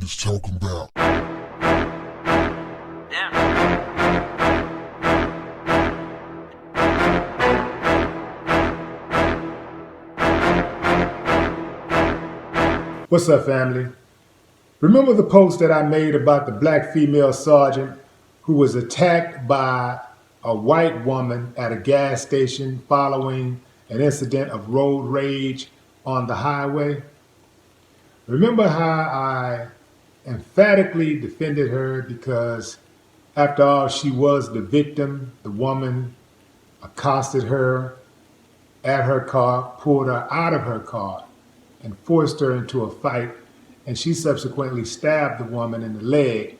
is talking about. What's up, family? Remember the post that I made about the black female sergeant who was attacked by a white woman at a gas station following an incident of road rage on the highway? Remember how I emphatically defended her because, after all, she was the victim. The woman accosted her at her car, pulled her out of her car, and forced her into a fight, and she subsequently stabbed the woman in the leg,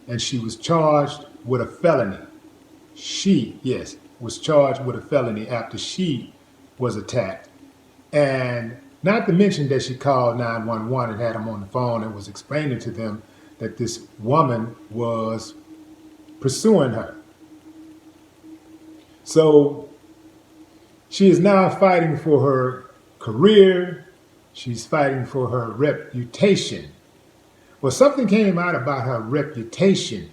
and she was charged with a felony. She, yes, was charged with a felony after she was attacked. And not to mention that she called 911 and had them on the phone and was explaining to them that this woman was pursuing her. So she is now fighting for her career. She's fighting for her reputation. Well, something came out about her reputation,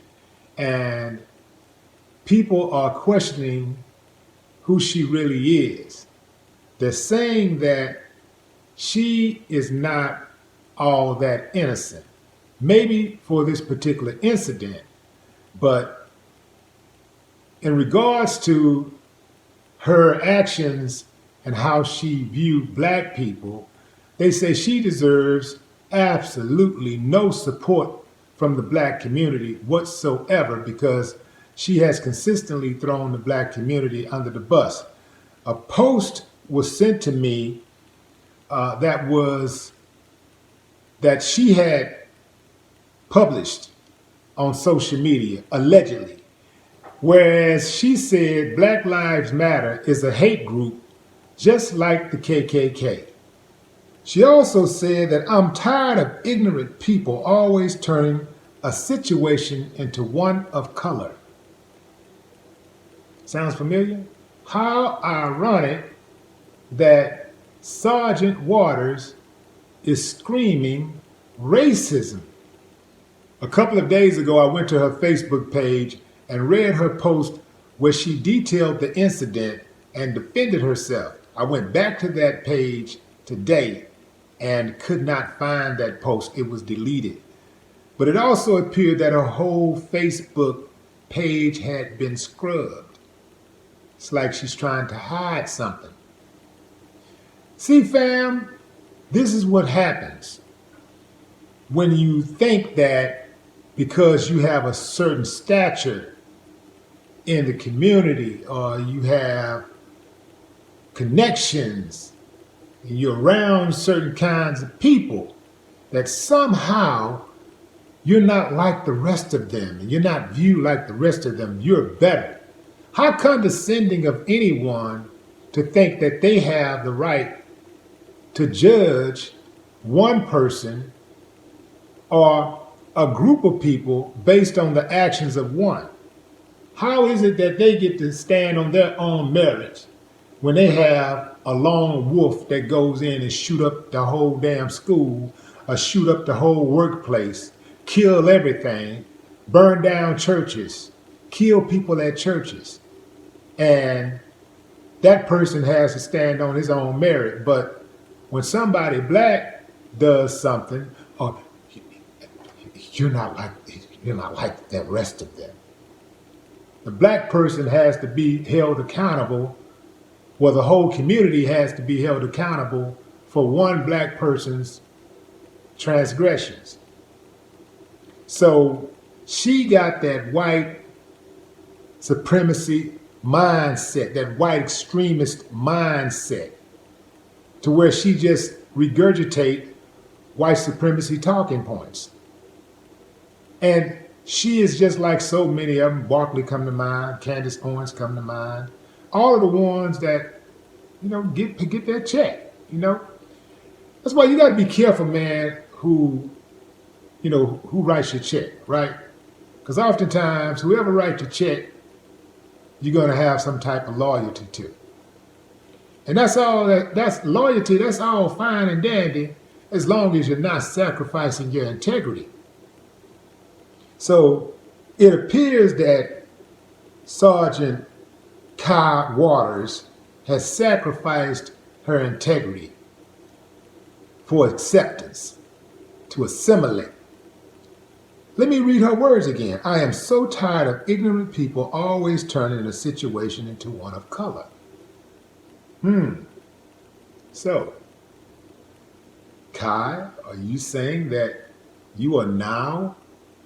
and people are questioning who she really is. They're saying that she is not all that innocent. Maybe for this particular incident, but in regards to her actions and how she viewed black people, they say she deserves absolutely no support from the black community whatsoever because she has consistently thrown the black community under the bus. A post was sent to me that she had published on social media, allegedly, whereas she said Black Lives Matter is a hate group just like the KKK. She also said that I'm tired of ignorant people always turning a situation into one of color. Sounds familiar? How ironic that Sergeant Waters is screaming racism. A couple of days ago, I went to her Facebook page and read her post where she detailed the incident and defended herself. I went back to that page today and could not find that post. It was deleted. But it also appeared that her whole Facebook page had been scrubbed. It's like she's trying to hide something. See, fam, this is what happens when you think that because you have a certain stature in the community or you have connections, you're around certain kinds of people, that somehow you're not like the rest of them and you're not viewed like the rest of them. You're better. How condescending of anyone to think that they have the right to judge one person or a group of people based on the actions of one. How is it that they get to stand on their own merits when they have a lone wolf that goes in and shoot up the whole damn school, or shoot up the whole workplace, kill everything, burn down churches, kill people at churches, and that person has to stand on his own merit? But when somebody black does something, oh, you're not like the rest of them. The black person has to be held accountable. Well, the whole community has to be held accountable for one black person's transgressions. So she got that white supremacy mindset, that white extremist mindset, to where she just regurgitate white supremacy talking points. And she is just like so many of them. Barkley come to mind, Candace Owens come to mind. All of the ones that, get that check, That's why you got to be careful, man, who writes your check, right? Because oftentimes, whoever writes your check, you're going to have some type of loyalty to. And that's loyalty, that's all fine and dandy, as long as you're not sacrificing your integrity. So it appears that Sergeant Kai Waters has sacrificed her integrity for acceptance, to assimilate. Let me read her words again. I am so tired of ignorant people always turning a situation into one of color. So, Kai, are you saying that you are now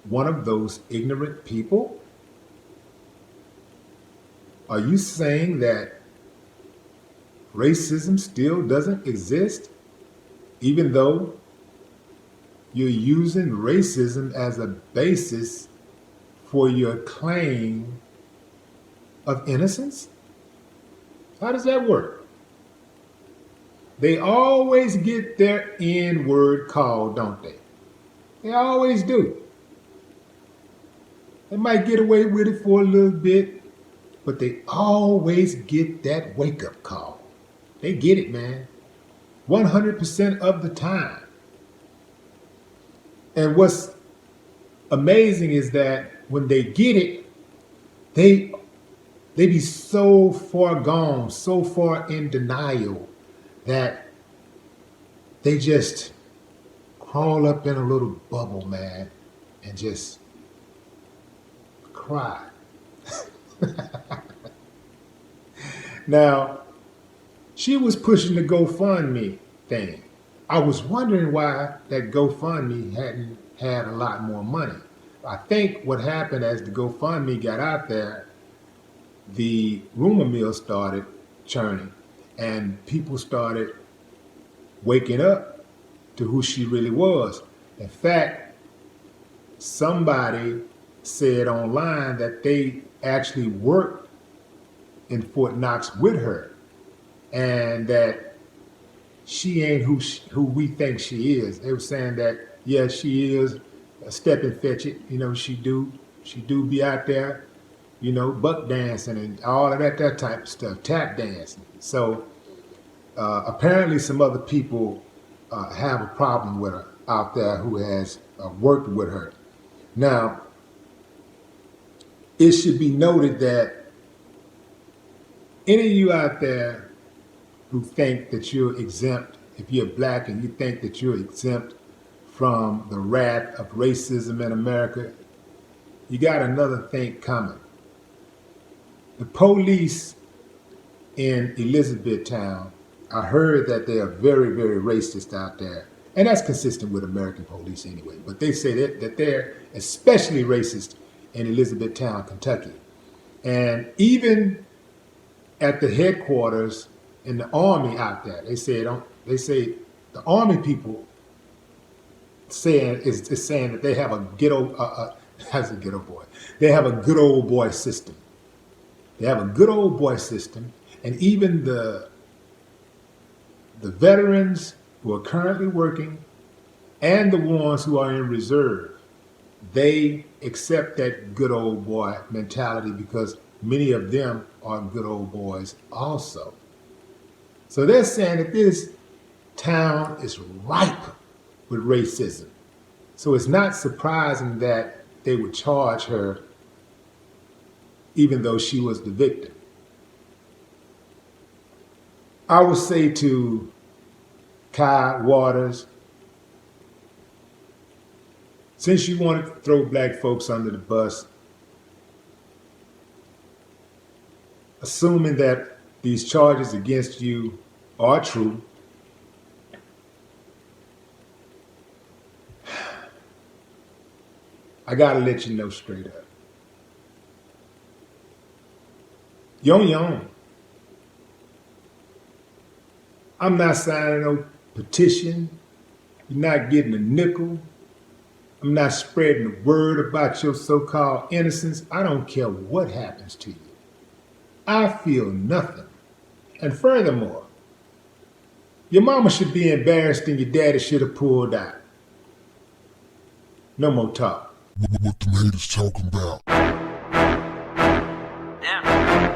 one of those ignorant people? Are you saying that racism still doesn't exist, even though you're using racism as a basis for your claim of innocence? How does that work? They always get their N-word called, don't they? They always do. They might get away with it for a little bit, but they always get that wake-up call. They get it, man. 100% of the time. And what's amazing is that when they get it, they be so far gone, so far in denial that they just crawl up in a little bubble, man, and just cry. Now, she was pushing the GoFundMe thing. I was wondering why that GoFundMe hadn't had a lot more money. I think what happened as the GoFundMe got out there, the rumor mill started churning and people started waking up to who she really was. In fact, somebody said online that they actually worked in Fort Knox with her and that she ain't who we think she is. They were saying that, yeah, she is a step and fetch it. You know, she do be out there, you know, buck dancing and all of that type of stuff, tap dancing. So apparently some other people have a problem with her out there who has worked with her. Now, it should be noted that any of you out there who think that you're exempt, if you're black and you think that you're exempt from the wrath of racism in America, you got another thing coming. The police in Elizabethtown, I heard that they are very, very racist out there. And that's consistent with American police anyway. But they say that they're especially racist in Elizabethtown, Kentucky. And even at the headquarters in the Army out there, they say the Army people saying that they have a They have a good old boy system. They have a good old boy system, and even the veterans who are currently working and the ones who are in reserve, they accept that good old boy mentality because many of them are good old boys also. So they're saying that this town is ripe with racism. So it's not surprising that they would charge her even though she was the victim. I would say to Kai Waters, since you wanted to throw black folks under the bus, assuming that these charges against you are true, I gotta let you know straight up. You're on your own. I'm not signing no petition. You're not getting a nickel. I'm not spreading the word about your so-called innocence. I don't care what happens to you. I feel nothing. And furthermore, your mama should be embarrassed and your daddy should have pulled out. No more talk. What the haters talking about? Yeah.